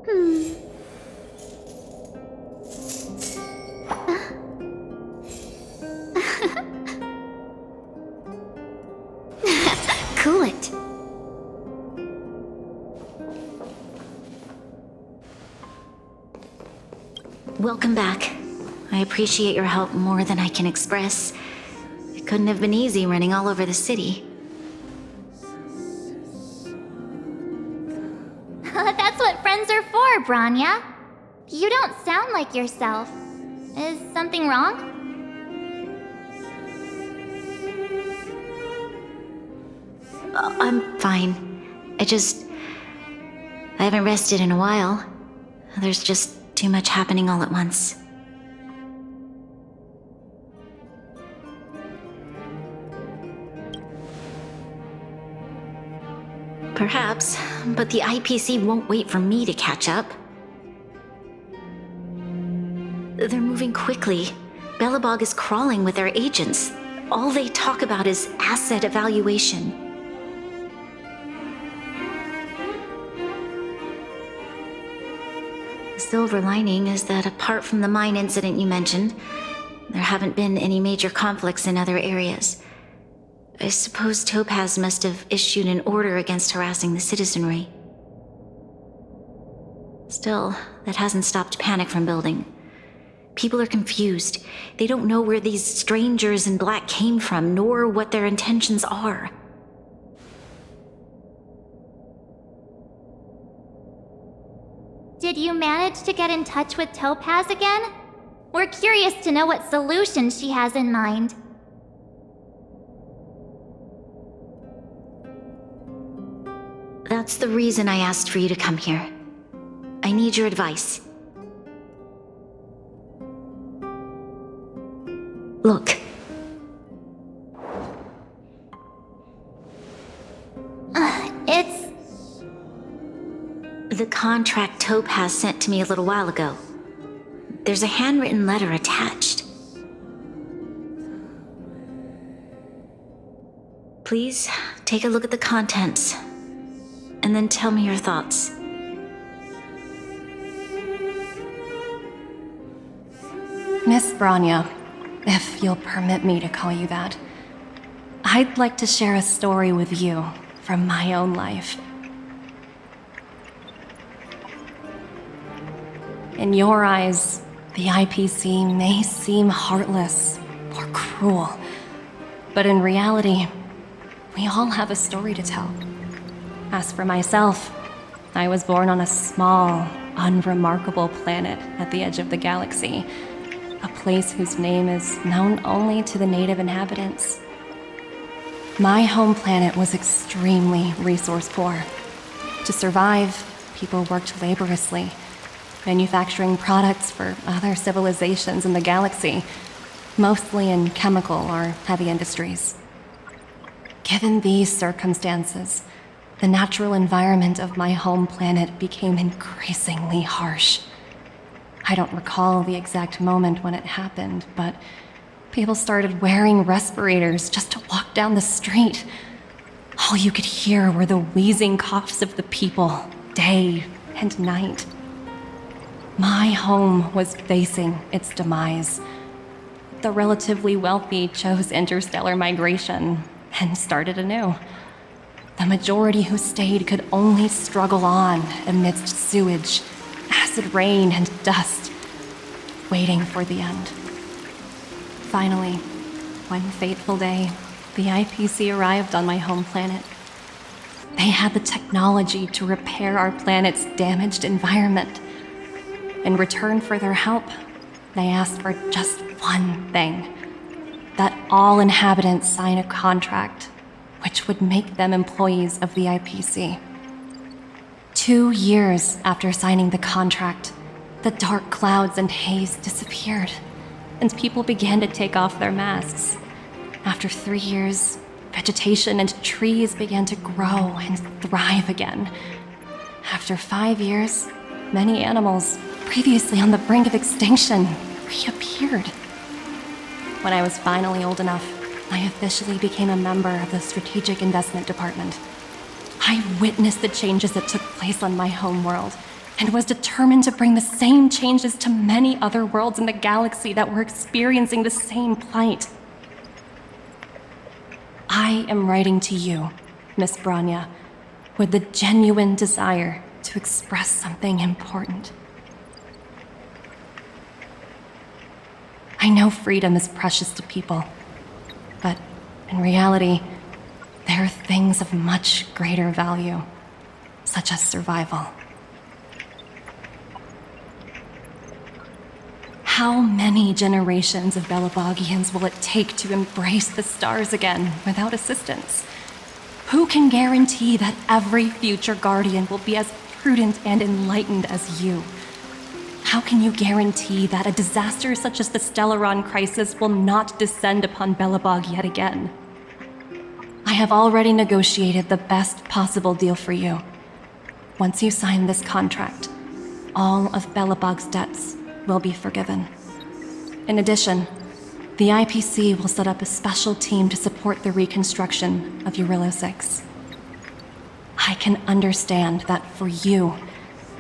Cool it. Welcome back. I appreciate your help more than I can express. It couldn't have been easy running all over the city. That's what friends are for, Branya. You don't sound like yourself. Is something wrong? I'm fine. I haven't rested in a while. There's just too much happening all at once. Perhaps, but the IPC won't wait for me to catch up. They're moving quickly. Belobog is crawling with their agents. All they talk about is asset evaluation. The silver lining is that apart from the mine incident you mentioned, there haven't been any major conflicts in other areas. I suppose Topaz must have issued an order against harassing the citizenry. Still, that hasn't stopped panic from building. People are confused. They don't know where these strangers in black came from, nor what their intentions are. Did you manage to get in touch with Topaz again? We're curious to know what solution she has in mind. That's the reason I asked for you to come here. I need your advice. Look. It's... The contract Topaz sent to me a little while ago. There's a handwritten letter attached. Please, take a look at the contents, and then tell me your thoughts. Miss Branya, if you'll permit me to call you that, I'd like to share a story with you from my own life. In your eyes, the IPC may seem heartless or cruel, but in reality, we all have a story to tell. As for myself, I was born on a small, unremarkable planet at the edge of the galaxy, a place whose name is known only to the native inhabitants. My home planet was extremely resource poor. To survive, people worked laboriously, manufacturing products for other civilizations in the galaxy, mostly in chemical or heavy industries. Given these circumstances, the natural environment of my home planet became increasingly harsh. I don't recall the exact moment when it happened, but people started wearing respirators just to walk down the street. All you could hear were the wheezing coughs of the people, day and night. My home was facing its demise. The relatively wealthy chose interstellar migration and started anew. The majority who stayed could only struggle on amidst sewage, acid rain, and dust, waiting for the end. Finally, one fateful day, the IPC arrived on my home planet. They had the technology to repair our planet's damaged environment. In return for their help, they asked for just one thing: that all inhabitants sign a contract which would make them employees of the IPC. 2 years after signing the contract, the dark clouds and haze disappeared, and people began to take off their masks. After 3 years, vegetation and trees began to grow and thrive again. After 5 years, many animals, previously on the brink of extinction, reappeared. When I was finally old enough, I officially became a member of the Strategic Investment Department. I witnessed the changes that took place on my homeworld and was determined to bring the same changes to many other worlds in the galaxy that were experiencing the same plight. I am writing to you, Miss Branya, with the genuine desire to express something important. I know freedom is precious to people, but in reality, there are things of much greater value, such as survival. How many generations of Belabogians will it take to embrace the stars again without assistance? Who can guarantee that every future Guardian will be as prudent and enlightened as you? How can you guarantee that a disaster such as the Stellaron crisis will not descend upon Belobog yet again? I have already negotiated the best possible deal for you. Once you sign this contract, all of Belobog's debts will be forgiven. In addition, the IPC will set up a special team to support the reconstruction of Urilla 6. I can understand that for you,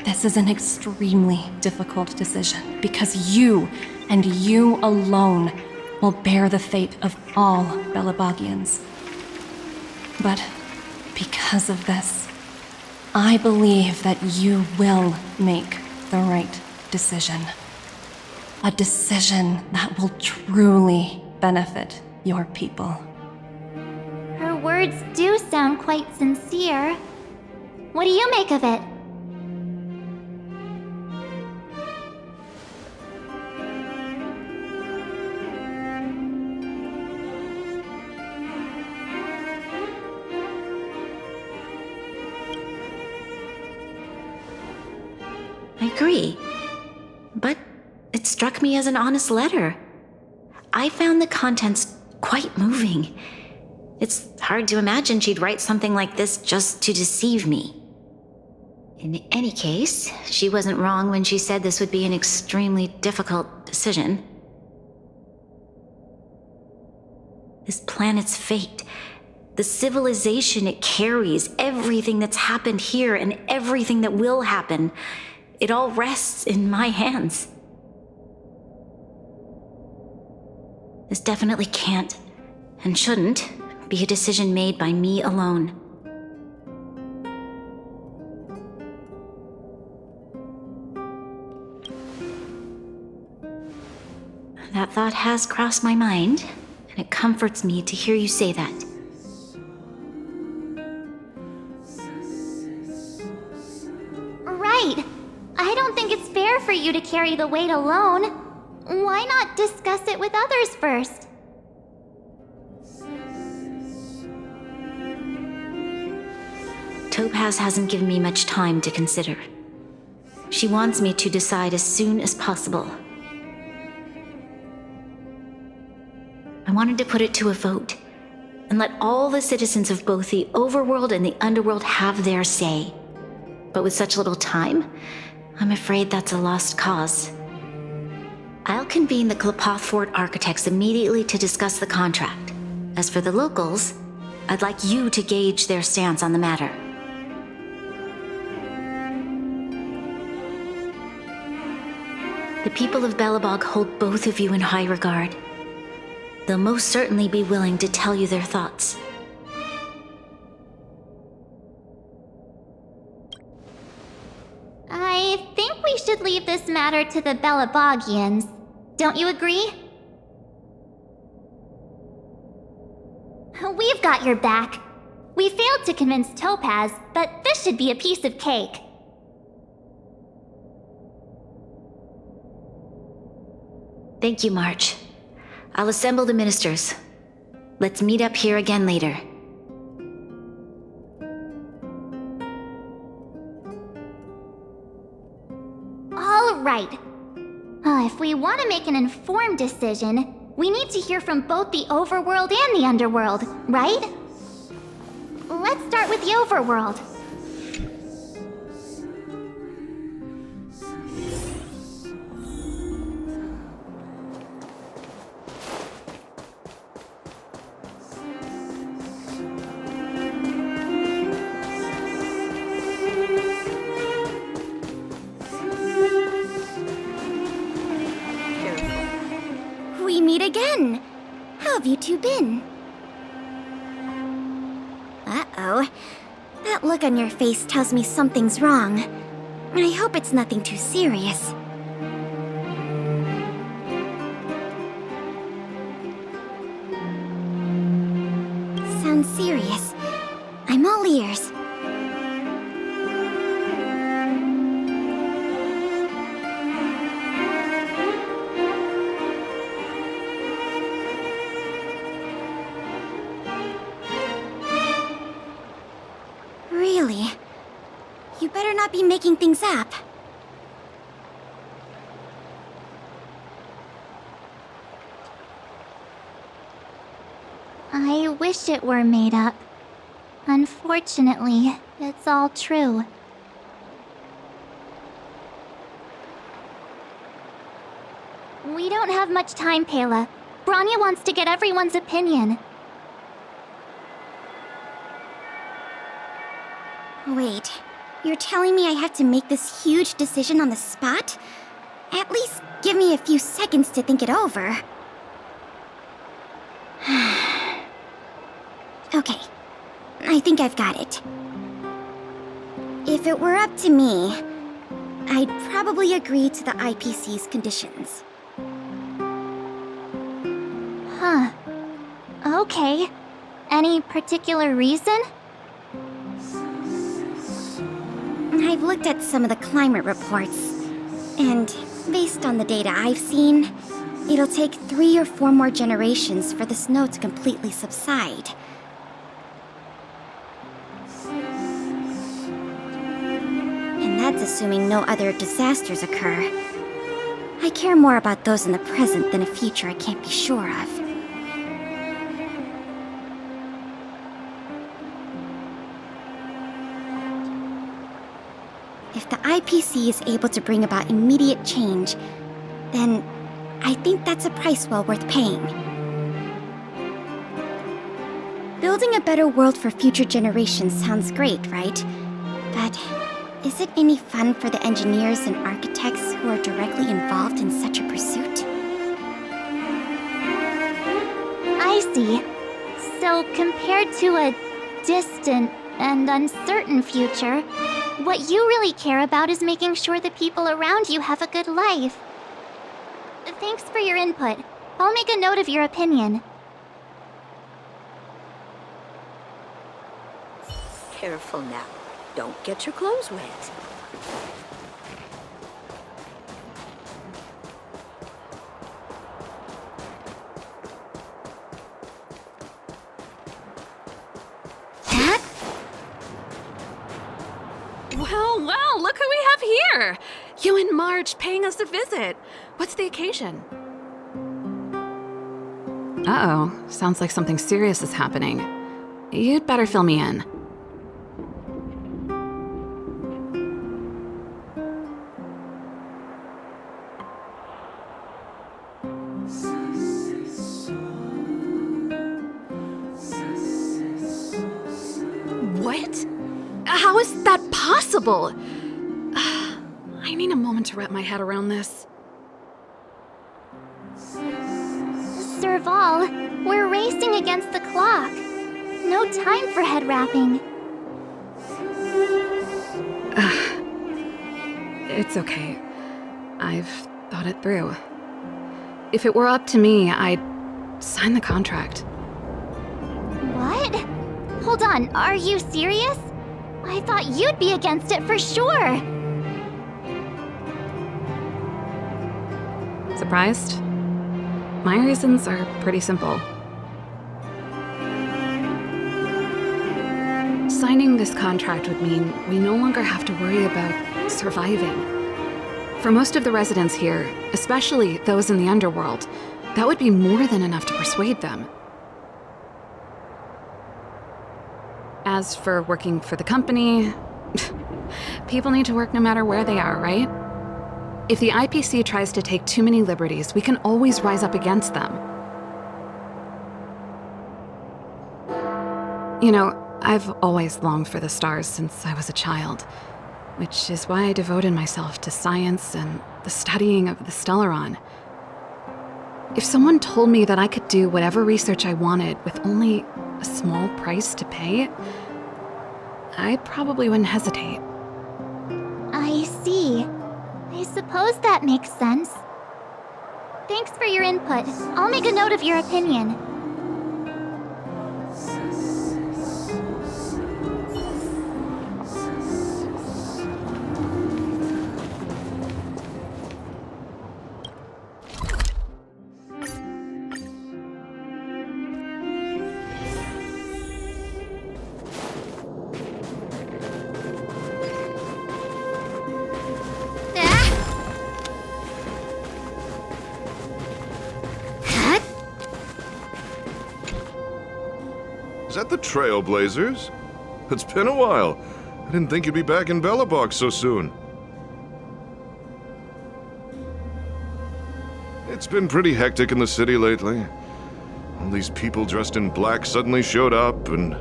this is an extremely difficult decision because you, and you alone, will bear the fate of all Belabogians. But because of this, I believe that you will make the right decision. A decision that will truly benefit your people. Her words do sound quite sincere. What do you make of it? I agree. But it struck me as an honest letter. I found the contents quite moving. It's hard to imagine she'd write something like this just to deceive me. In any case, she wasn't wrong when she said this would be an extremely difficult decision. This planet's fate, the civilization it carries, everything that's happened here and everything that will happen, it all rests in my hands. This definitely can't, and shouldn't, be a decision made by me alone. That thought has crossed my mind, and it comforts me to hear you say that. Right. I don't think it's fair for you to carry the weight alone. Why not discuss it with others first? Topaz hasn't given me much time to consider. She wants me to decide as soon as possible. I wanted to put it to a vote, and let all the citizens of both the overworld and the underworld have their say. But with such little time, I'm afraid that's a lost cause. I'll convene the Klapoth Fort architects immediately to discuss the contract. As for the locals, I'd like you to gauge their stance on the matter. The people of Belobog hold both of you in high regard. They'll most certainly be willing to tell you their thoughts. I think we should leave this matter to the Belabogians. Don't you agree? We've got your back. We failed to convince Topaz, but this should be a piece of cake. Thank you, March. I'll assemble the ministers. Let's meet up here again later. All right. If we want to make an informed decision, we need to hear from both the overworld and the underworld, right? Let's start with the overworld. again. How have you two been? Uh-oh. That look on your face tells me something's wrong. I hope it's nothing too serious. Sounds serious. I'm all ears. Really? You better not be making things up. I wish it were made up. Unfortunately, it's all true. We don't have much time, Pela. Branya wants to get everyone's opinion. Wait, you're telling me I have to make this huge decision on the spot? At least give me a few seconds to think it over. Okay, I think I've got it. If it were up to me, I'd probably agree to the IPC's conditions. Huh. Okay. Any particular reason? I've looked at some of the climate reports, and based on the data I've seen, it'll take 3 or 4 more generations for the snow to completely subside. And that's assuming no other disasters occur. I care more about those in the present than a future I can't be sure of. If the IPC is able to bring about immediate change, then I think that's a price well worth paying. Building a better world for future generations sounds great, right? But is it any fun for the engineers and architects who are directly involved in such a pursuit? I see. So compared to a distant and uncertain future, what you really care about is making sure the people around you have a good life. Thanks for your input. I'll make a note of your opinion. Careful now. Don't get your clothes wet. Well, look who we have here! You and Marge paying us a visit. What's the occasion? Uh-oh, sounds like something serious is happening. You'd better fill me in. What? How is that possible? I need a moment to wrap my head around this. Serval, we're racing against the clock. No time for head wrapping. It's okay. I've thought it through. If it were up to me, I'd sign the contract. What? Hold on, are you serious? I thought you'd be against it for sure. Surprised? My reasons are pretty simple. Signing this contract would mean we no longer have to worry about surviving. For most of the residents here, especially those in the underworld, that would be more than enough to persuade them. As for working for the company, people need to work no matter where they are, right? If the IPC tries to take too many liberties, we can always rise up against them. You know, I've always longed for the stars since I was a child, which is why I devoted myself to science and the studying of the Stellaron. If someone told me that I could do whatever research I wanted with only a small price to pay, I probably wouldn't hesitate. I see. I suppose that makes sense. Thanks for your input. I'll make a note of your opinion. Is that the Trailblazers? It's been a while. I didn't think you'd be back in Belobog so soon. It's been pretty hectic in the city lately. All these people dressed in black suddenly showed up, and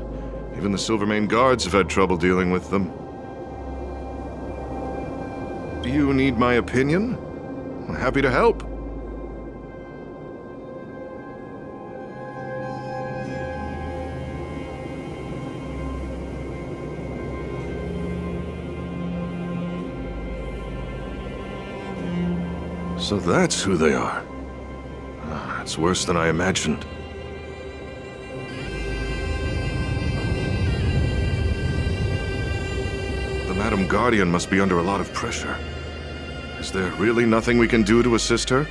even the Silvermane guards have had trouble dealing with them. Do you need my opinion? I'm happy to help. So that's who they are. It's worse than I imagined. The Madam Guardian must be under a lot of pressure. Is there really nothing we can do to assist her?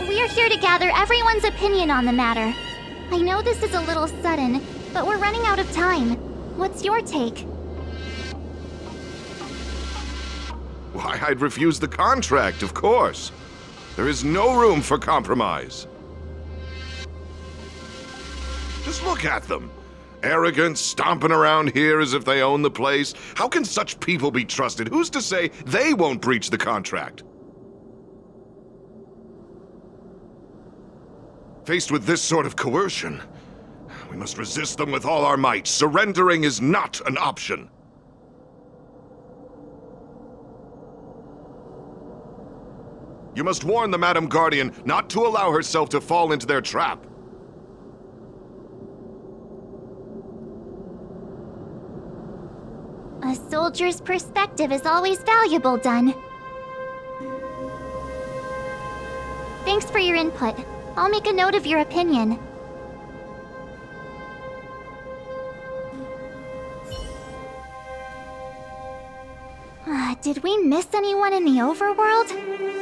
We're here to gather everyone's opinion on the matter. I know this is a little sudden, but we're running out of time. What's your take? Why, I'd refuse the contract, of course. There is no room for compromise. Just look at them. Arrogant, stomping around here as if they own the place. How can such people be trusted? Who's to say they won't breach the contract? Faced with this sort of coercion, we must resist them with all our might. Surrendering is not an option. You must warn the Madam Guardian not to allow herself to fall into their trap. A soldier's perspective is always valuable, Dunn. Thanks for your input. I'll make a note of your opinion. Did we miss anyone in the overworld?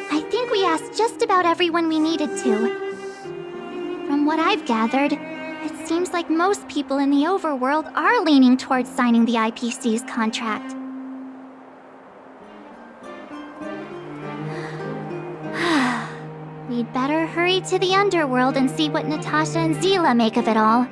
I think we asked just about everyone we needed to. From what I've gathered, it seems like most people in the overworld are leaning towards signing the IPC's contract. We'd better hurry to the underworld and see what Natasha and Zila make of it all.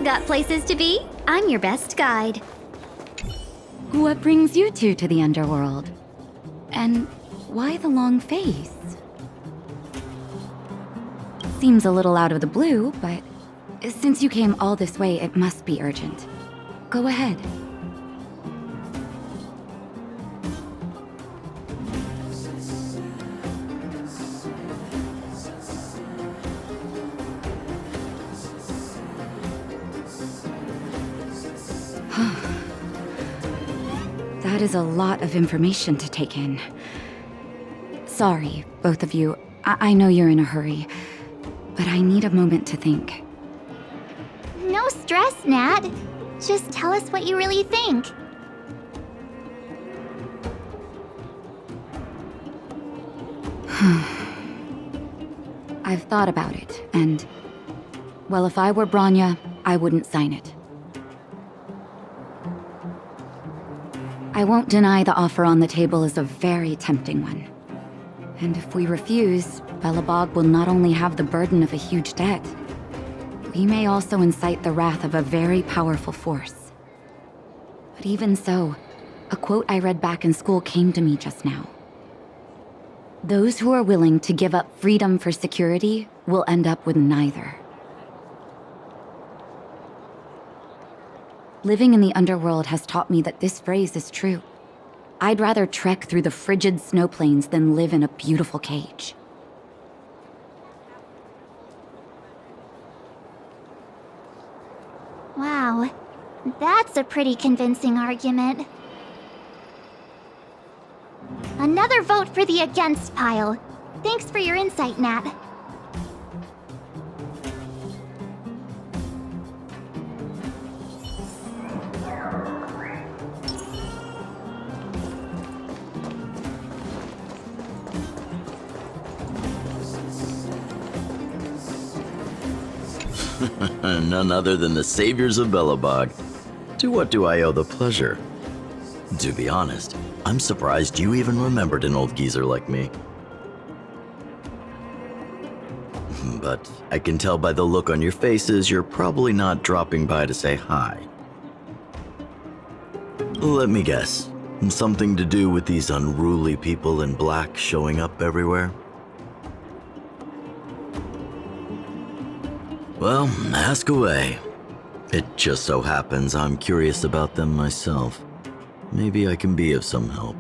Got places to be? I'm your best guide. What brings you two to the underworld? And why the long face? Seems a little out of the blue, but since you came all this way, it must be urgent. Go ahead. That is a lot of information to take in. Sorry, both of you. I know you're in a hurry, but I need a moment to think. No stress, Nat. Just tell us what you really think. I've thought about it, and... well, if I were Branya, I wouldn't sign it. I won't deny the offer on the table is a very tempting one. And if we refuse, Belobog will not only have the burden of a huge debt, we may also incite the wrath of a very powerful force. But even so, A quote I read back in school came to me just now. Those who are willing to give up freedom for security will end up with neither. Living in the underworld has taught me that this phrase is true. I'd rather trek through the frigid snow plains than live in a beautiful cage. Wow, that's a pretty convincing argument. Another vote for the against pile. Thanks for your insight, Nat. None other than the saviors of Belobog. To what do I owe the pleasure? To be honest, I'm surprised you even remembered an old geezer like me. But I can tell by the look on your faces you're probably not dropping by to say hi. Let me guess, something to do with these unruly people in black showing up everywhere? Well, ask away. It just so happens I'm curious about them myself. Maybe I can be of some help.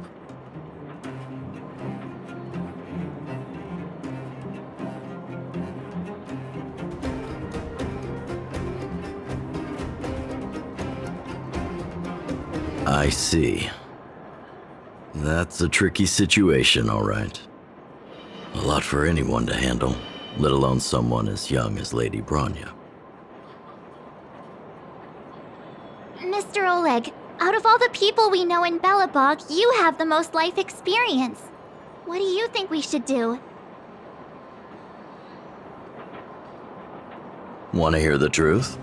I see. That's a tricky situation, all right. A lot for anyone to handle, let alone someone as young as Lady Bronya. Mr. Oleg, out of all the people we know in Belobog, you have the most life experience. What do you think we should do? Want to hear the truth?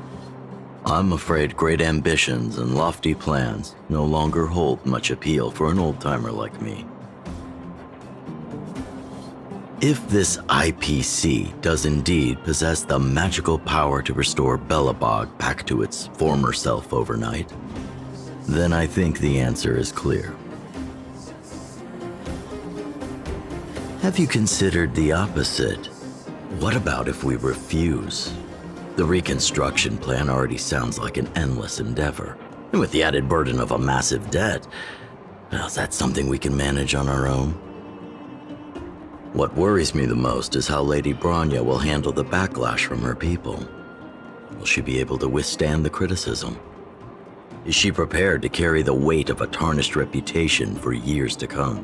I'm afraid great ambitions and lofty plans no longer hold much appeal for an old-timer like me. If this IPC does indeed possess the magical power to restore Belobog back to its former self overnight, then I think the answer is clear. Have you considered the opposite? What about if we refuse? The reconstruction plan already sounds like an endless endeavor, and with the added burden of a massive debt, well, is that something we can manage on our own? What worries me the most is how Lady Bronya will handle the backlash from her people. Will she be able to withstand the criticism? Is she prepared to carry the weight of a tarnished reputation for years to come?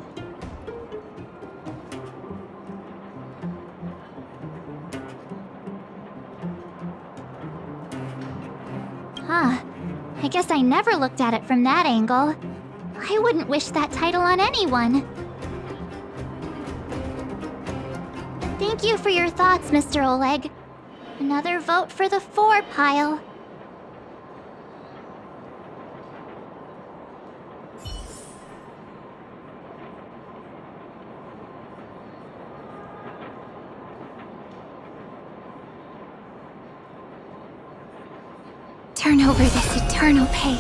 Huh. I guess I never looked at it from that angle. I wouldn't wish that title on anyone. Thank you for your thoughts, Mr. Oleg. Another vote for the 4 pile. Turn over this eternal page.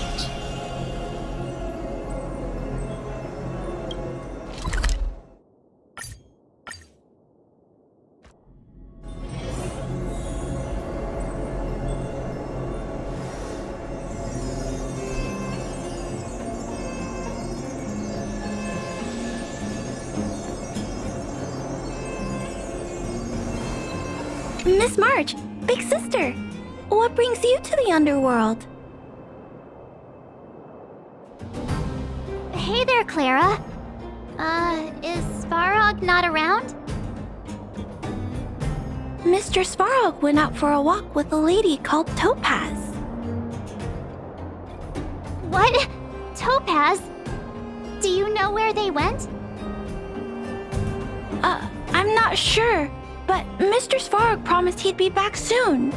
Miss March, big sister, what brings you to the underworld? Hey there, Clara. Is Svarog not around? Mr. Svarog went out for a walk with a lady called Topaz. What? Topaz? Do you know where they went? I'm not sure, but Mr. Svarog promised he'd be back soon.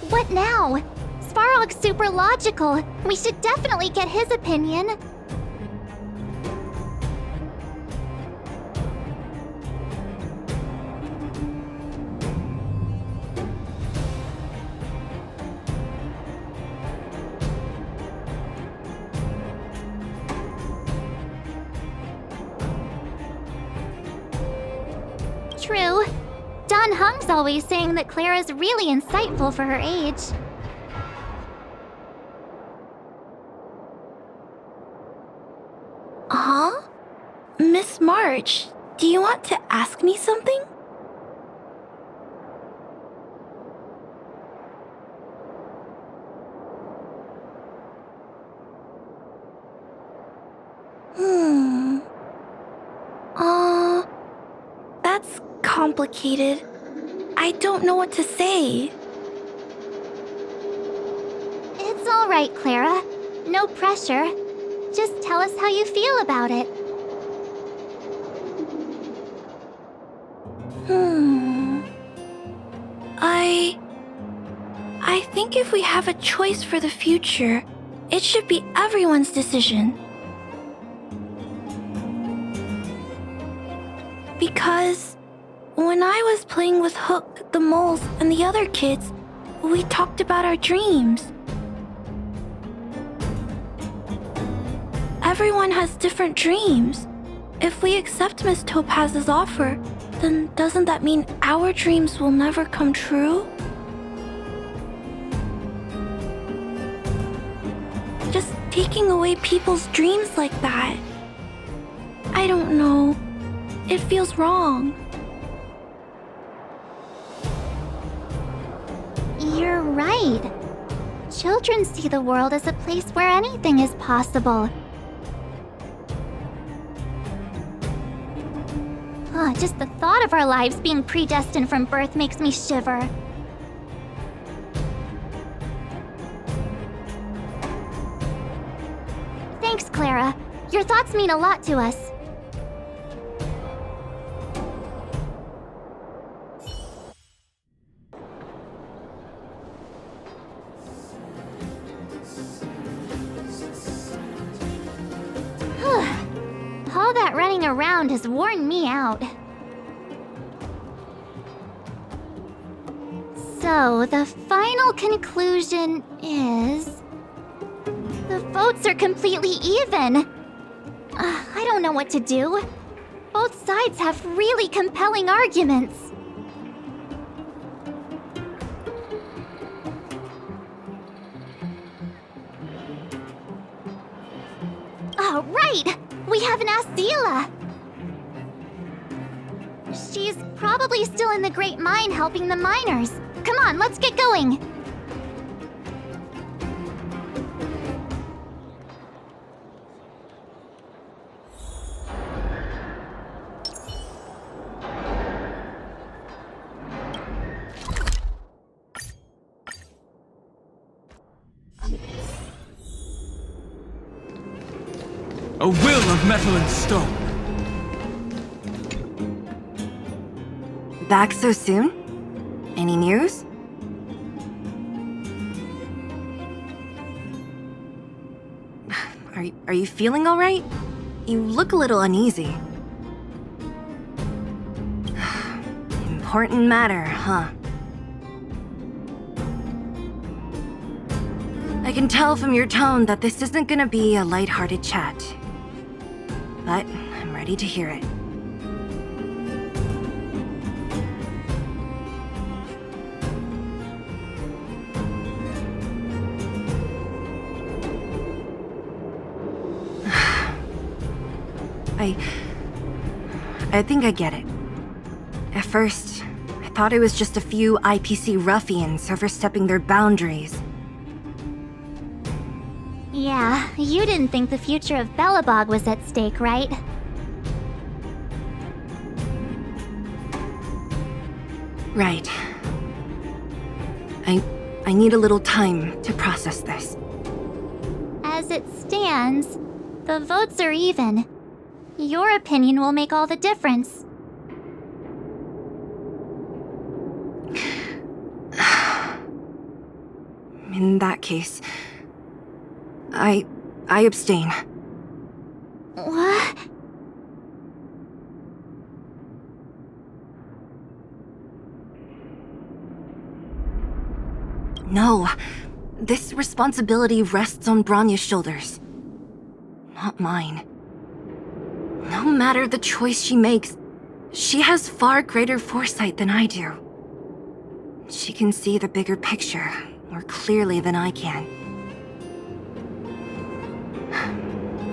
What now? Svarog's super logical. We should definitely get his opinion. Don Hung's always saying that Clara's really insightful for her age. Huh? Miss March, do you want to ask me something? That's complicated. I don't know what to say. It's all right, Clara. No pressure. Just tell us how you feel about it. I think if we have a choice for the future, it should be everyone's decision. Because when I was playing with Hook, the moles, and the other kids, we talked about our dreams. Everyone has different dreams. If we accept Miss Topaz's offer, then doesn't that mean our dreams will never come true? Just taking away people's dreams like that. I don't know. It feels wrong. You're right. Children see the world as a place where anything is possible. Just the thought of our lives being predestined from birth makes me shiver. Thanks, Clara. Your thoughts mean a lot to us. All that running around has worn me out. So, the final conclusion is... the votes are completely even. I don't know what to do. Both sides have really compelling arguments. Oh, right! We haven't asked Zila. She's probably still in the Great Mine helping the miners. Come on, let's get going. A will of metal and stone. Back so soon? Any news? Are you feeling all right? You look a little uneasy. Important matter, huh? I can tell from your tone that this isn't gonna be a lighthearted chat. But I'm ready to hear it. I think I get it. At first, I thought it was just a few IPC ruffians overstepping their boundaries. Yeah, you didn't think the future of Belobog was at stake, right? Right. I need a little time to process this. As it stands, the votes are even. Your opinion will make all the difference. In that case, I abstain. What? No, this responsibility rests on Branya's shoulders, not mine. No matter the choice she makes, She has far greater foresight than I do. She can see the bigger picture more clearly than I can.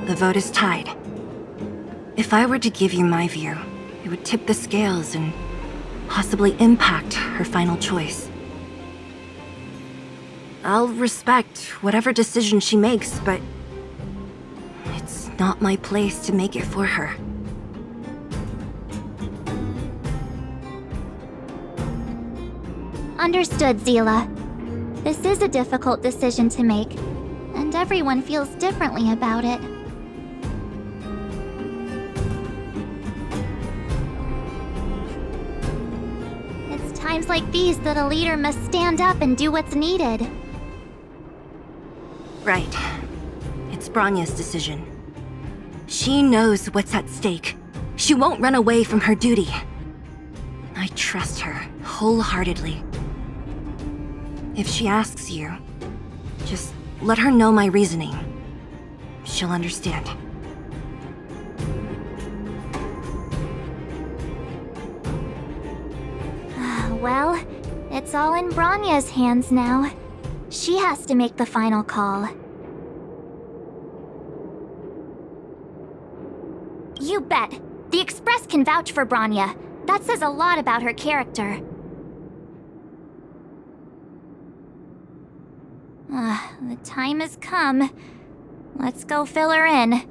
The vote is tied. If I were to give you my view, it would tip the scales and possibly impact her final choice. I'll respect whatever decision she makes, but it's not my place to make it for her. Understood, Zila. This is a difficult decision to make, and everyone feels differently about it. It's times like these that a leader must stand up and do what's needed. Right. It's Bronya's decision. She knows what's at stake. She won't run away from her duty. I trust her wholeheartedly. If she asks you, just let her know my reasoning. She'll understand. Well, it's all in Bronya's hands now. She has to make the final call. You bet. The Express can vouch for Bronya. That says a lot about her character. The time has come. Let's go fill her in.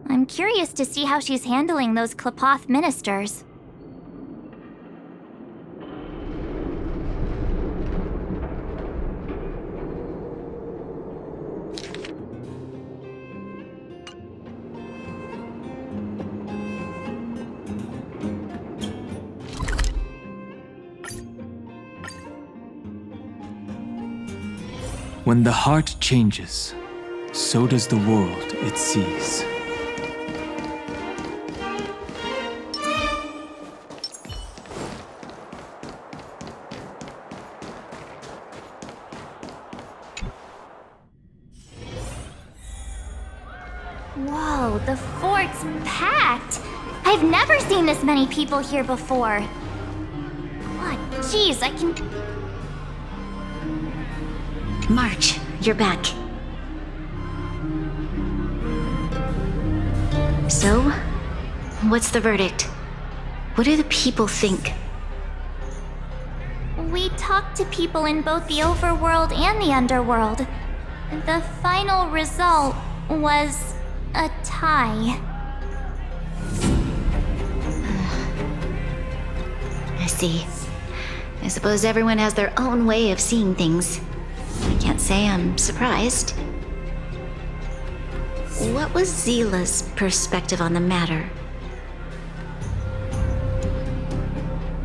I'm curious to see how she's handling those Klapoth ministers. When the heart changes, so does the world it sees. Whoa, the fort's packed! I've never seen this many people here before. What? Jeez, I can... March, you're back. So, what's the verdict? What do the people think? We talked to people in both the overworld and the underworld. The final result was a tie. I see. I suppose everyone has their own way of seeing things. I can't say I'm surprised. What was Zila's perspective on the matter?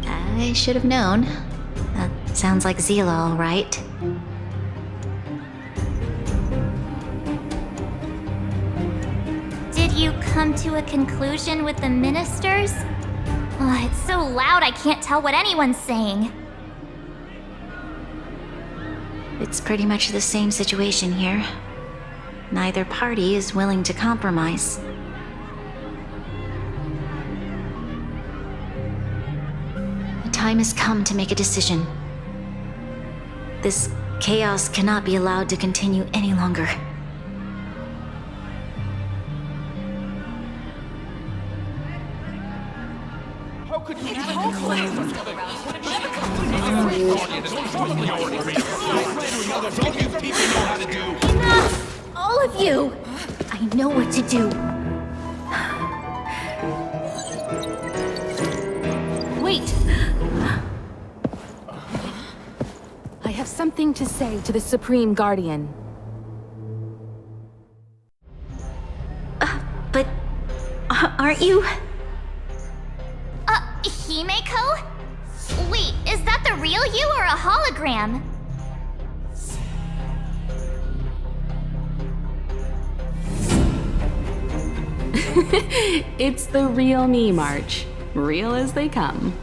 I should have known. That sounds like Zila, all right. Did you come to a conclusion with the ministers? Oh, it's so loud I can't tell what anyone's saying. It's pretty much the same situation here. Neither party is willing to compromise. The time has come to make a decision. This chaos cannot be allowed to continue any longer. How could you Enough! All of you! I know what to do. Wait! I have something to say to the Supreme Guardian. But aren't you? Himeko? Wait, is that the real you or a hologram? It's the real me, March. Real as they come.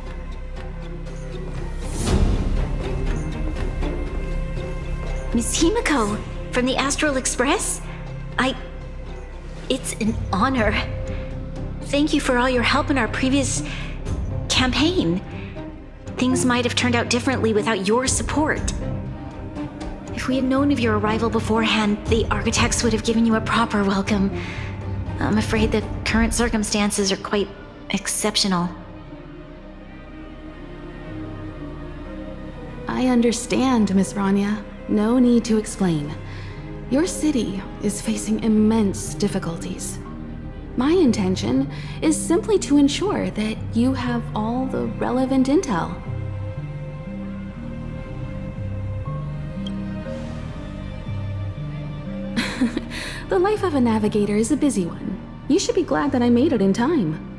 Miss Himeko, from the Astral Express? It's an honor. Thank you for all your help in our previous campaign. Things might have turned out differently without your support. If we had known of your arrival beforehand, the architects would have given you a proper welcome. I'm afraid the current circumstances are quite exceptional. I understand, Miss Rania. No need to explain. Your city is facing immense difficulties. My intention is simply to ensure that you have all the relevant intel. The life of a navigator is a busy one. You should be glad that I made it in time.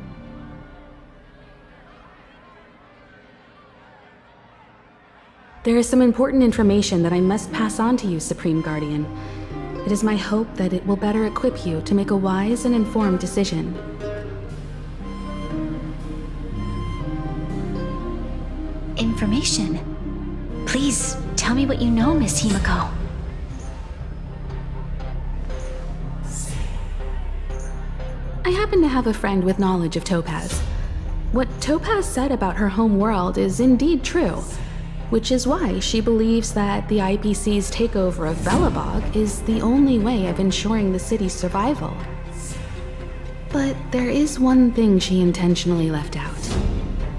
There is some important information that I must pass on to you, Supreme Guardian. It is my hope that it will better equip you to make a wise and informed decision. Information? Please, tell me what you know, Miss Himiko. I happen to have a friend with knowledge of Topaz. What Topaz said about her home world is indeed true, which is why she believes that the IPC's takeover of Belobog is the only way of ensuring the city's survival. But there is one thing she intentionally left out.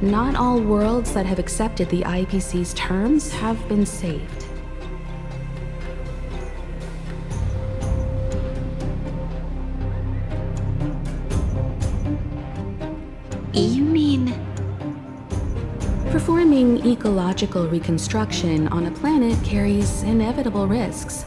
Not all worlds that have accepted the IPC's terms have been saved. You mean... Performing ecological reconstruction on a planet carries inevitable risks.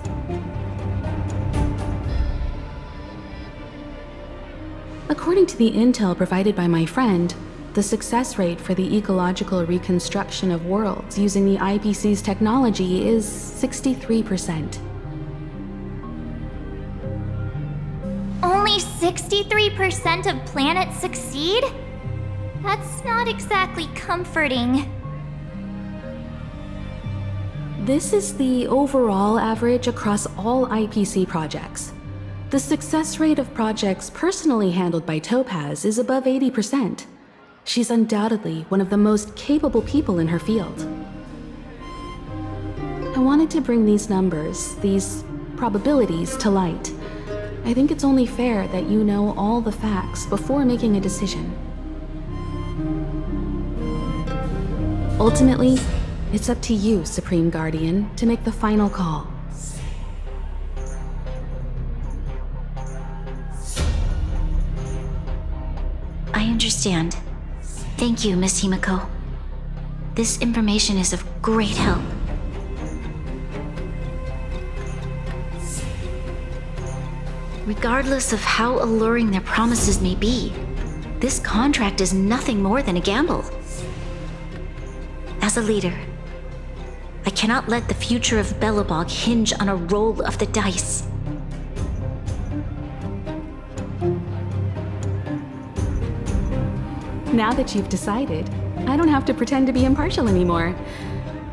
According to the intel provided by my friend, the success rate for the ecological reconstruction of worlds using the IPC's technology is 63%. Only 63% of planets succeed? That's not exactly comforting. This is the overall average across all IPC projects. The success rate of projects personally handled by Topaz is above 80%. She's undoubtedly one of the most capable people in her field. I wanted to bring these numbers, these probabilities, to light. I think it's only fair that you know all the facts before making a decision. Ultimately, it's up to you, Supreme Guardian, to make the final call. I understand. Thank you, Miss Himiko. This information is of great help. Regardless of how alluring their promises may be, this contract is nothing more than a gamble. As a leader, I cannot let the future of Belobog hinge on a roll of the dice. Now that you've decided, I don't have to pretend to be impartial anymore.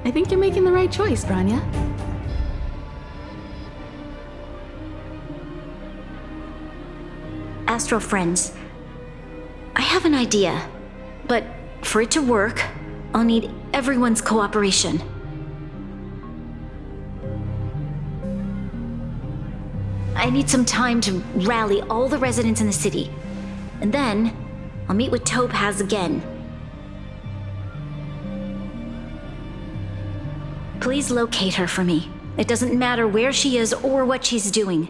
I think you're making the right choice, Branya. Astral friends, I have an idea, but for it to work, I'll need everyone's cooperation. I need some time to rally all the residents in the city, and then I'll meet with Topaz again. Please locate her for me. It doesn't matter where she is or what she's doing.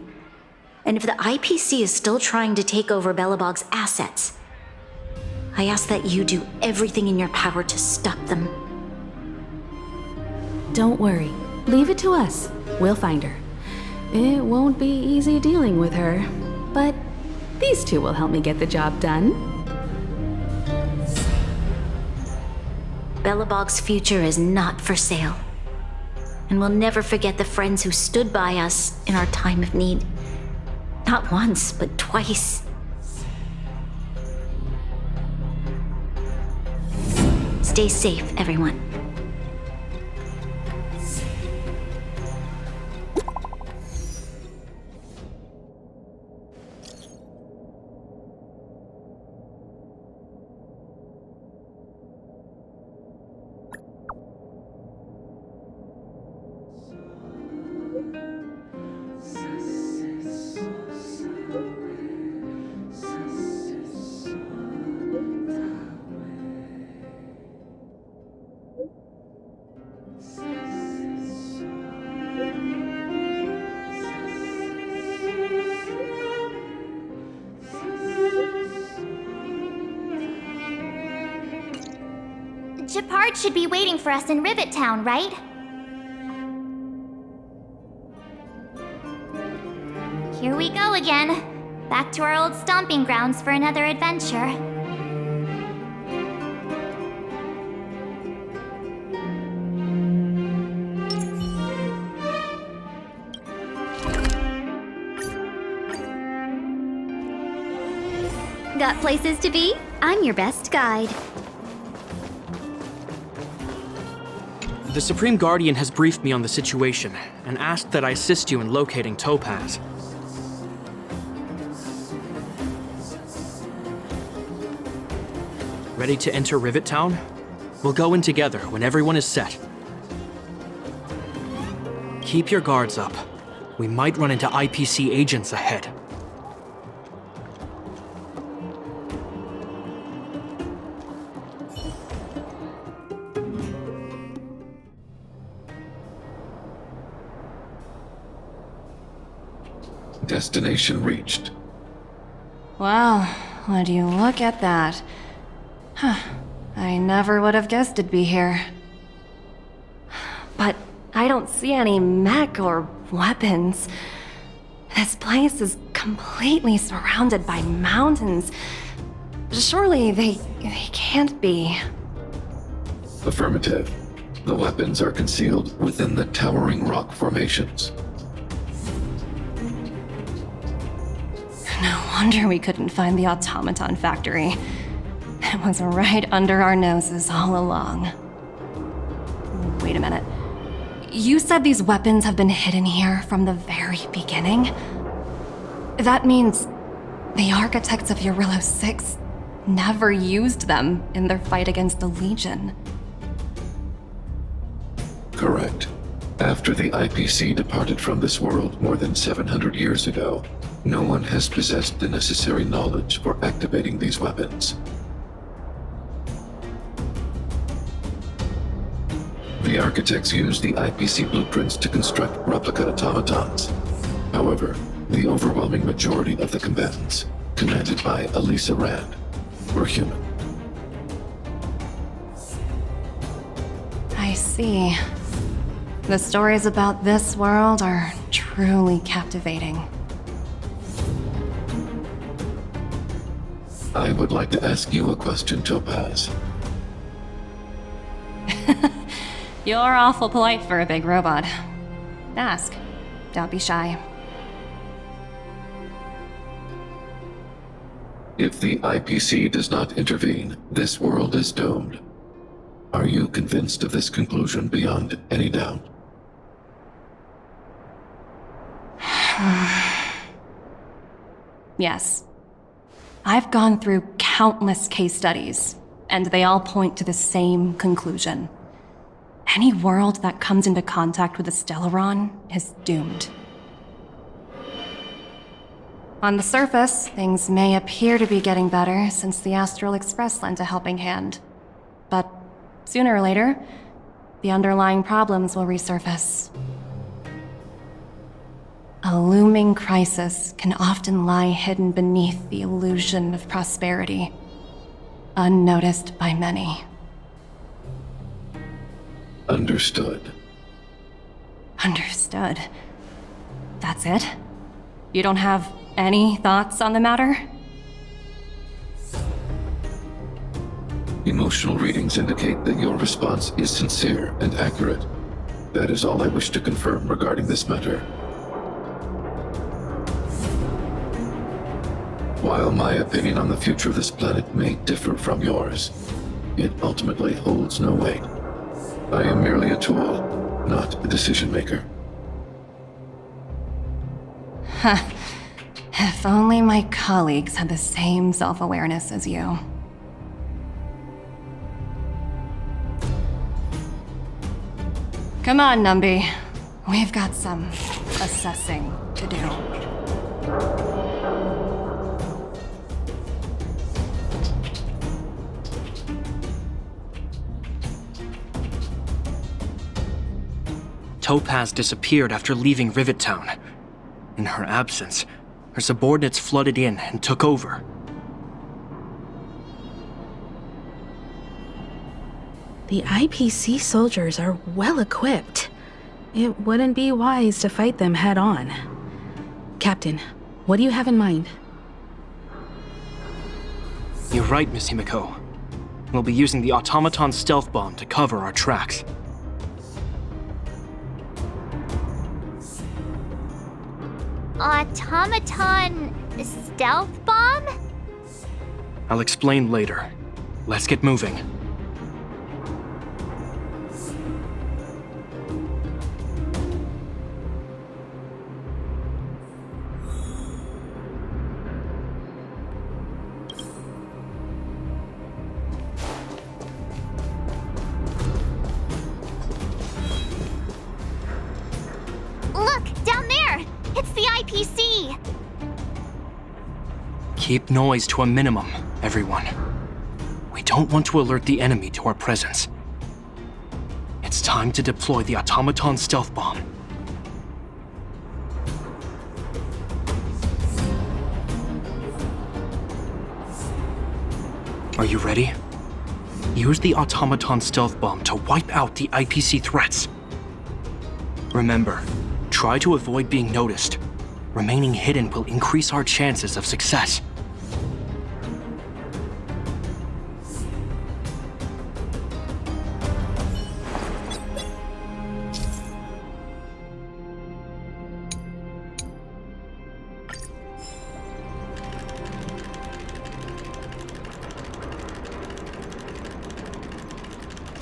And if the IPC is still trying to take over Belobog's assets, I ask that you do everything in your power to stop them. Don't worry. Leave it to us. We'll find her. It won't be easy dealing with her, but these two will help me get the job done. Belobog's future is not for sale. And we'll never forget the friends who stood by us in our time of need. Not once, but twice. Stay safe, everyone. guards should be waiting for us in Rivet Town, right? Here we go again. Back to our old stomping grounds for another adventure. Got places to be? I'm your best guide. The Supreme Guardian has briefed me on the situation and asked that I assist you in locating Topaz. Ready to enter Rivet Town? We'll go in together when everyone is set. Keep your guards up. We might run into IPC agents ahead. Destination reached. Wow, would you look at that? Huh, I never would have guessed it'd be here. But I don't see any mech or weapons. This place is completely surrounded by mountains. Surely they can't be. Affirmative. The weapons are concealed within the towering rock formations. No wonder we couldn't find the automaton factory. It was right under our noses all along. Wait a minute. You said these weapons have been hidden here from the very beginning? That means the architects of Eurillo 6 never used them in their fight against the Legion. Correct. After the IPC departed from this world more than 700 years ago, no one has possessed the necessary knowledge for activating these weapons. The architects used the IPC blueprints to construct replica automatons. However, the overwhelming majority of the combatants, commanded by Elisa Rand, were human. I see. The stories about this world are truly captivating. I would like to ask you a question, Topaz. You're awful polite for a big robot. Ask. Don't be shy. If the IPC does not intervene, this world is doomed. Are you convinced of this conclusion beyond any doubt? Yes. I've gone through countless case studies, and they all point to the same conclusion. Any world that comes into contact with a Stellaron is doomed. On the surface, things may appear to be getting better since the Astral Express lent a helping hand. But sooner or later, the underlying problems will resurface. A looming crisis can often lie hidden beneath the illusion of prosperity, unnoticed by many. Understood. Understood. That's it? You don't have any thoughts on the matter? Emotional readings indicate that your response is sincere and accurate. That is all I wish to confirm regarding this matter. While my opinion on the future of this planet may differ from yours, it ultimately holds no weight. I am merely a tool, not a decision maker. If only my colleagues had the same self-awareness as you. Come on, Numby. We've got some assessing to do. Topaz disappeared after leaving Rivet Town. In her absence, her subordinates flooded in and took over. The IPC soldiers are well equipped. It wouldn't be wise to fight them head on. Captain, what do you have in mind? You're right, Miss Himiko. We'll be using the automaton stealth bomb to cover our tracks. Automaton stealth bomb? I'll explain later. Let's get moving. Look, down there! It's the IPC! Keep noise to a minimum, everyone. We don't want to alert the enemy to our presence. It's time to deploy the automaton stealth bomb. Are you ready? Use the automaton stealth bomb to wipe out the IPC threats. Remember, try to avoid being noticed. Remaining hidden will increase our chances of success.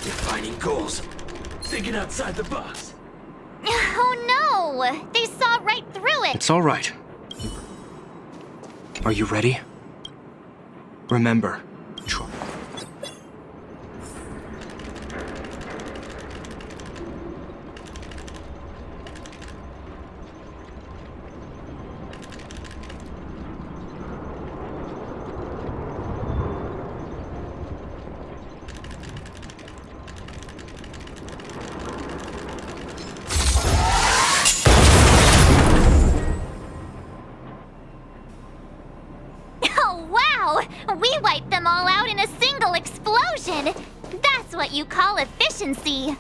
Defining goals. Thinking outside the box. Oh no! They saw right through it! It's all right. Are you ready? Remember, try. We wiped them all out in a single explosion! That's what you call efficiency!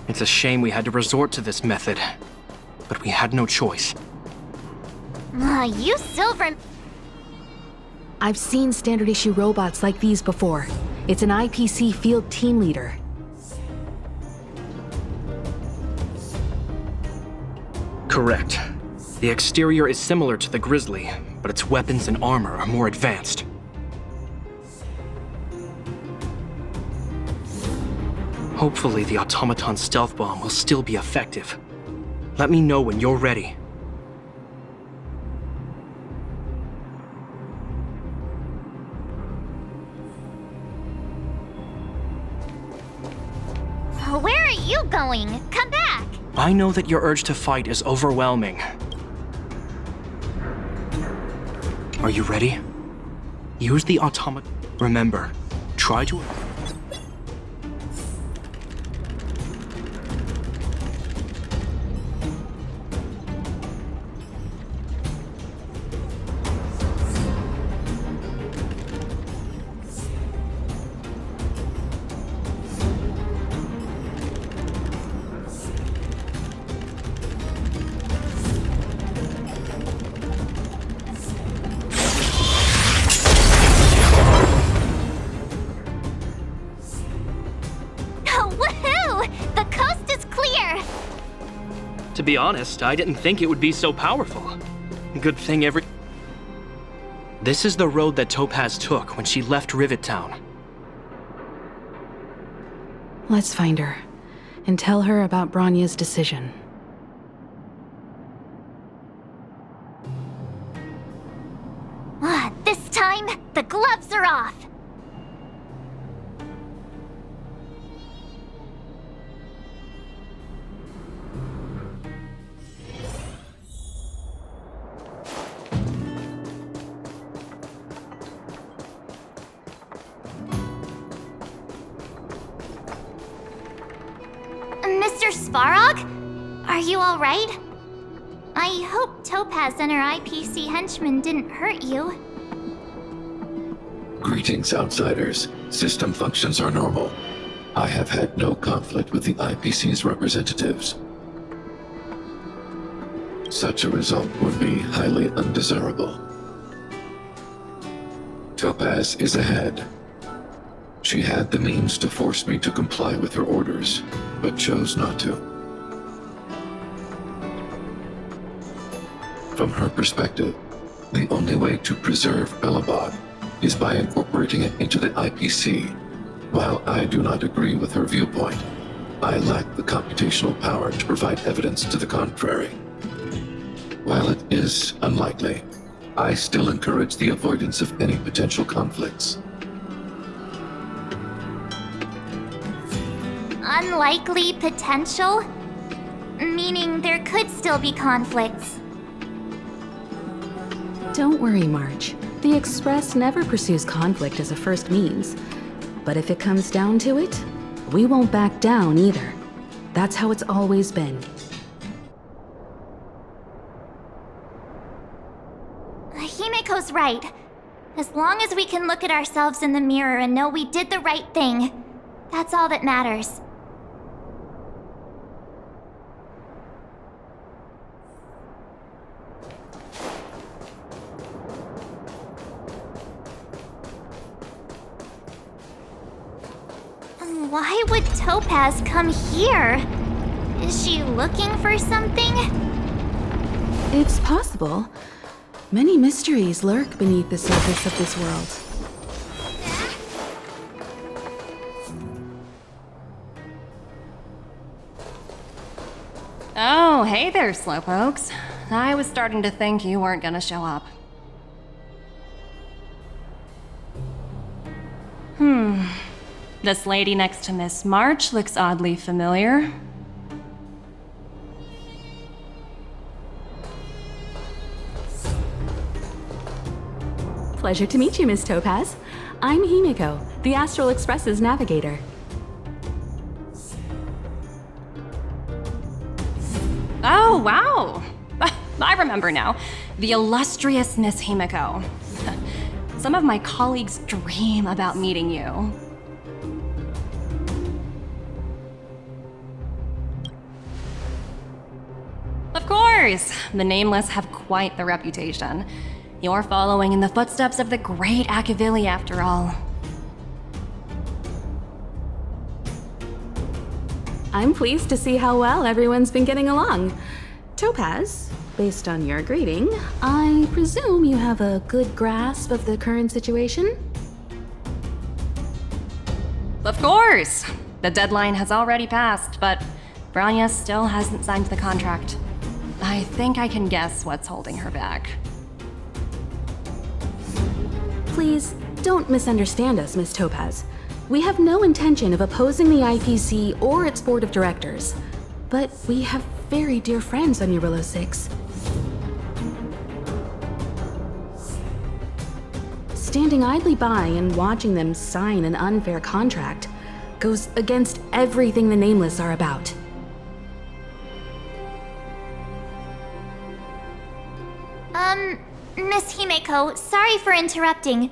It's a shame we had to resort to this method, but we had no choice. You Silver... I've seen standard issue robots like these before. It's an IPC field team leader. Correct. The exterior is similar to the Grizzly, but its weapons and armor are more advanced. Hopefully the automaton stealth bomb will still be effective. Let me know when you're ready. Where are you going? Come back! I know that your urge to fight is overwhelming. Are you ready? Use the automaton. Remember, try to... To be honest, I didn't think it would be so powerful. Good thing This is the road that Topaz took when she left Rivet Town. Let's find her, and tell her about Bronya's decision. This time, the gloves are off! Mr. Svarog? Are you alright? I hope Topaz and her IPC henchmen didn't hurt you. Greetings, outsiders. System functions are normal. I have had no conflict with the IPC's representatives. Such a result would be highly undesirable. Topaz is ahead. She had the means to force me to comply with her orders, but chose not to. From her perspective, the only way to preserve Belobog is by incorporating it into the IPC. While I do not agree with her viewpoint, I lack the computational power to provide evidence to the contrary. While it is unlikely, I still encourage the avoidance of any potential conflicts. Unlikely potential? Meaning there could still be conflicts. Don't worry, March. The Express never pursues conflict as a first means. But if it comes down to it, we won't back down either. That's how it's always been. Himiko's right. As long as we can look at ourselves in the mirror and know we did the right thing, that's all that matters. Why would Topaz come here? Is she looking for something? It's possible. Many mysteries lurk beneath the surface of this world. Oh, hey there, Slowpokes. I was starting to think you weren't gonna show up. This lady next to Miss March looks oddly familiar. Pleasure to meet you, Miss Topaz. I'm Himiko, the Astral Express's navigator. Oh, wow! I remember now. The illustrious Miss Himiko. Some of my colleagues dream about meeting you. Of course! The Nameless have quite the reputation. You're following in the footsteps of the great Akavili, after all. I'm pleased to see how well everyone's been getting along. Topaz, based on your greeting, I presume you have a good grasp of the current situation? Of course! The deadline has already passed, but Branya still hasn't signed the contract. I think I can guess what's holding her back. Please, don't misunderstand us, Miss Topaz. We have no intention of opposing the IPC or its board of directors. But we have very dear friends on Eurillo 6. Standing idly by and watching them sign an unfair contract goes against everything the Nameless are about. Miss Himiko, sorry for interrupting,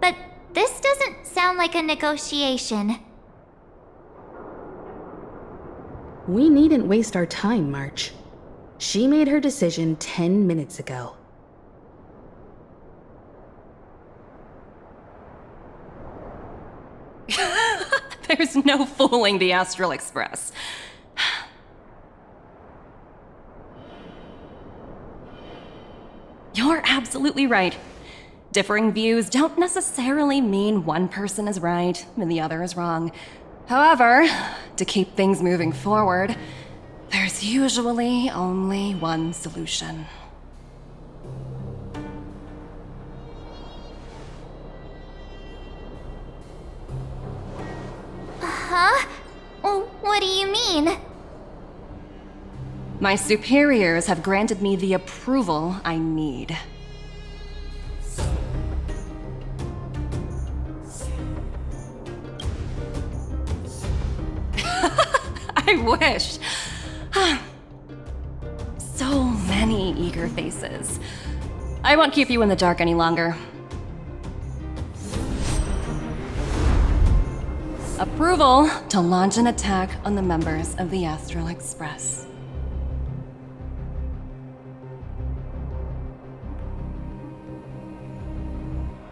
but this doesn't sound like a negotiation. We needn't waste our time, March. She made her decision 10 minutes ago. There's no fooling the Astral Express. You're absolutely right. Differing views don't necessarily mean one person is right and the other is wrong. However, to keep things moving forward, there's usually only one solution. Huh? What do you mean? My superiors have granted me the approval I need. I wish. So many eager faces. I won't keep you in the dark any longer. Approval to launch an attack on the members of the Astral Express.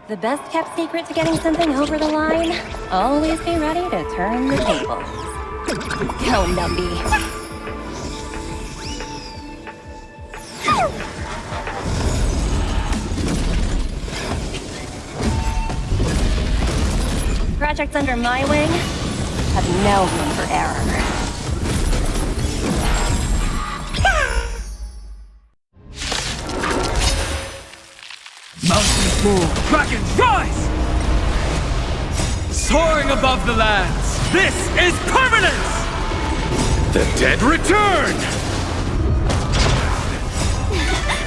The best kept secret to getting something over the line? Always be ready to turn the tables. Go, Numby. Projects under my wing have no room for error. Mountains move, dragons rise! Soaring above the lands, this is permanence! The dead return!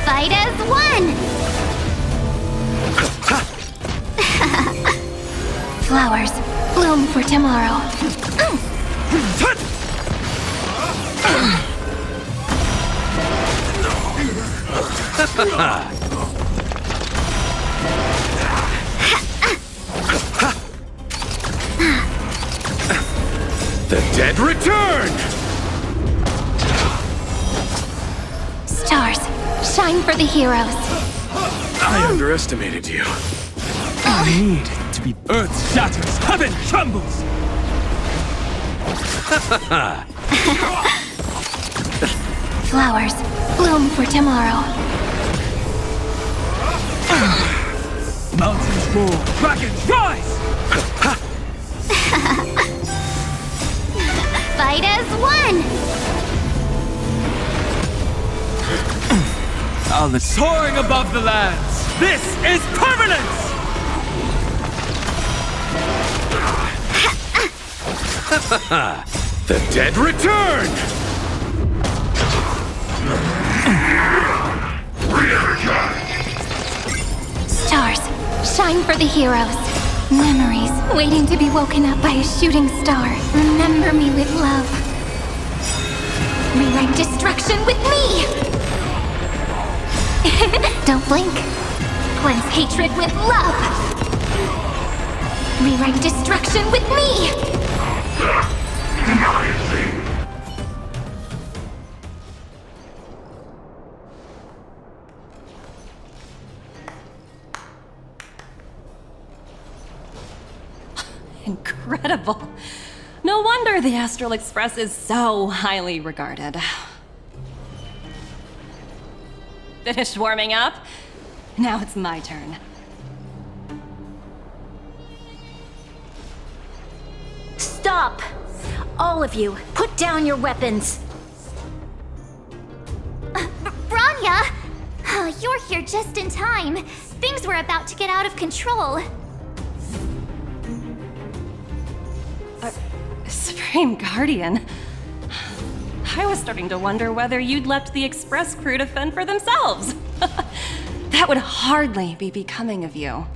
Fight as one! Flowers bloom for tomorrow. The dead return! Stars, shine for the heroes. I underestimated you. Need to be earth shatters, heaven trembles! Flowers bloom for tomorrow. Mountains roar, dragons rise! Fight as one! Soaring above the lands, this is permanence! The dead return! Stars, shine for the heroes. Memories waiting to be woken up by a shooting star. Remember me with love. Rewrite destruction with me! Don't blink. Cleanse hatred with love. Rewrite destruction with me! Incredible. No wonder the Astral Express is so highly regarded. Finished warming up? Now it's my turn. Stop! All of you, put down your weapons! Branya! Oh, you're here just in time. Things were about to get out of control. Supreme Guardian. I was starting to wonder whether you'd left the Express crew to fend for themselves. That would hardly be becoming of you.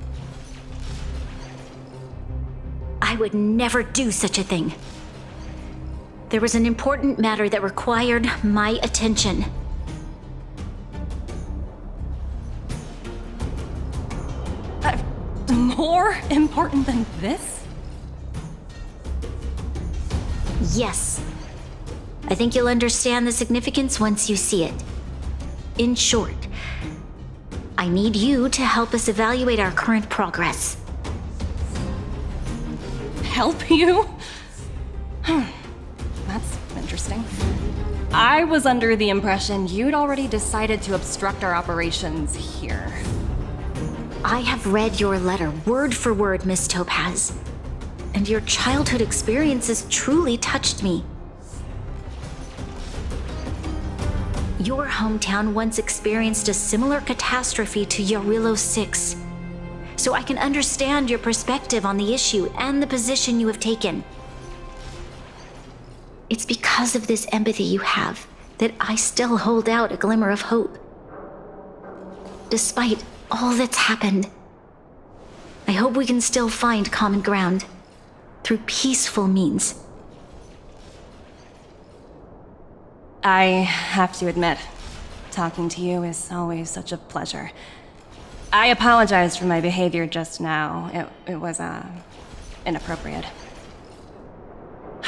I would never do such a thing. There was an important matter that required my attention. More important than this? Yes. I think you'll understand the significance once you see it. In short, I need you to help us evaluate our current progress. Help you? That's interesting. I was under the impression you'd already decided to obstruct our operations here. I have read your letter word for word, Miss Topaz. And your childhood experiences truly touched me. Your hometown once experienced a similar catastrophe to Yarillo 6. So I can understand your perspective on the issue and the position you have taken. It's because of this empathy you have that I still hold out a glimmer of hope. Despite all that's happened, I hope we can still find common ground through peaceful means. I have to admit, talking to you is always such a pleasure. I apologize for my behavior just now. It was, inappropriate.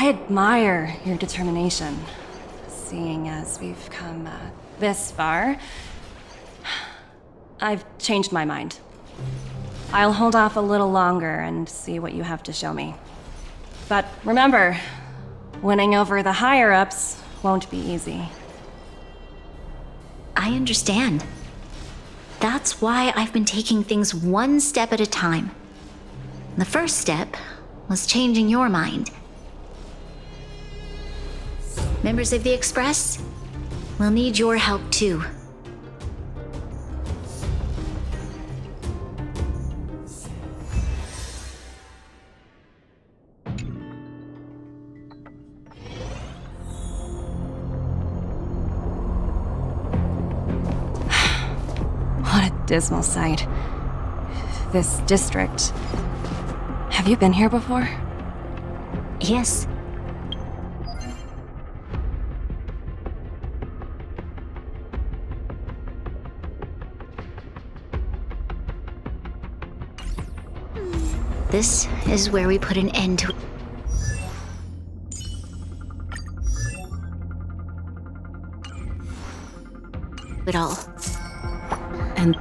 I admire your determination, seeing as we've come this far. I've changed my mind. I'll hold off a little longer and see what you have to show me. But remember, winning over the higher-ups won't be easy. I understand. That's why I've been taking things one step at a time. The first step was changing your mind. Members of the Express, we'll need your help too. What a dismal sight. This district. Have you been here before? Yes. This is where we put an end to it all. And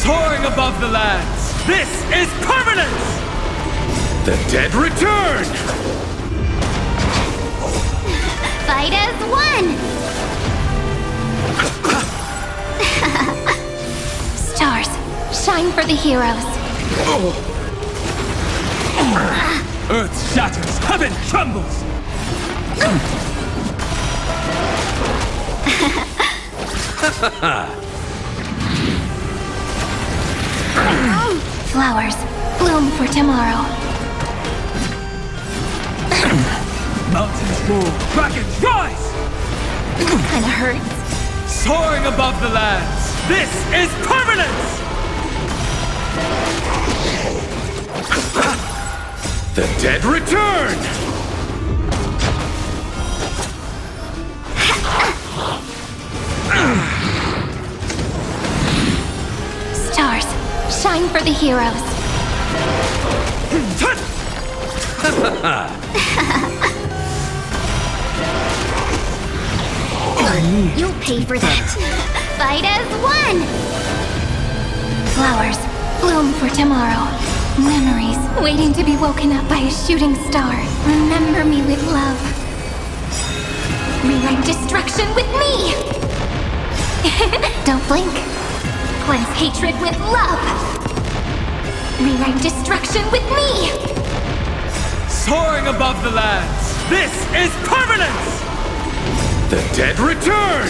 Soaring above the lands, this is permanence! The dead return! Fight as one! Stars, shine for the heroes. Earth shatters, heaven trembles! Flowers, bloom for tomorrow. Mountains roar, dragons rise! Kinda hurts. Soaring above the lands, this is permanence! The dead return! Stars, shine for the heroes. You'll pay for that. Fight as one! Flowers, bloom for tomorrow. Memories waiting to be woken up by a shooting star. Remember me with love. Rewrite destruction with me! Don't blink. Cleanse hatred with love. Rewrite destruction with me! Soaring above the lands, this is permanence! The dead return!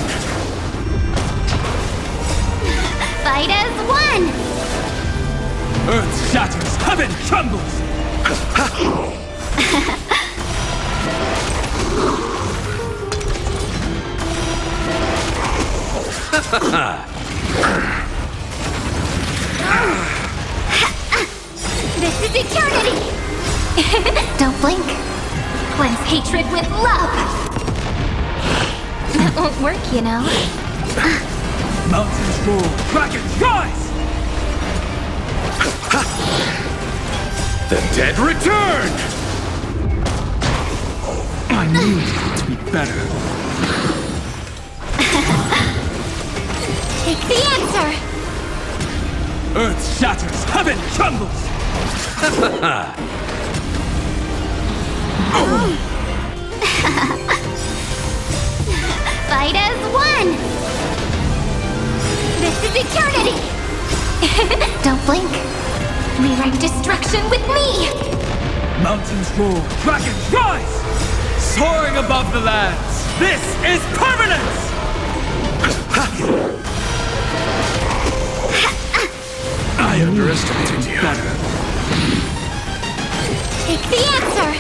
Fight as one! Earth shatters, heaven trembles! This is eternity! Don't blink. Cleanse hatred with love. That won't work, you know. Mountains roar, dragons rise! The dead return! I knew it to be better. Take the answer! Earth shatters, heaven trembles! Fight as one! This is eternity! Don't blink. Rewrite destruction with me! Mountains roar, dragons rise! Soaring above the lands, this is permanence! I underestimated you. Take the answer!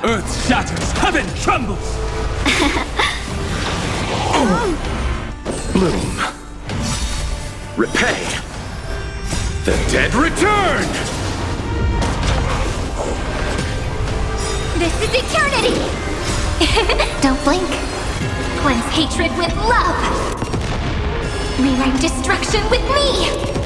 Earth shatters, heaven trembles! bloom. Repay. The dead return! This is eternity! Don't blink. Cleanse hatred with love! Rewrite destruction with me!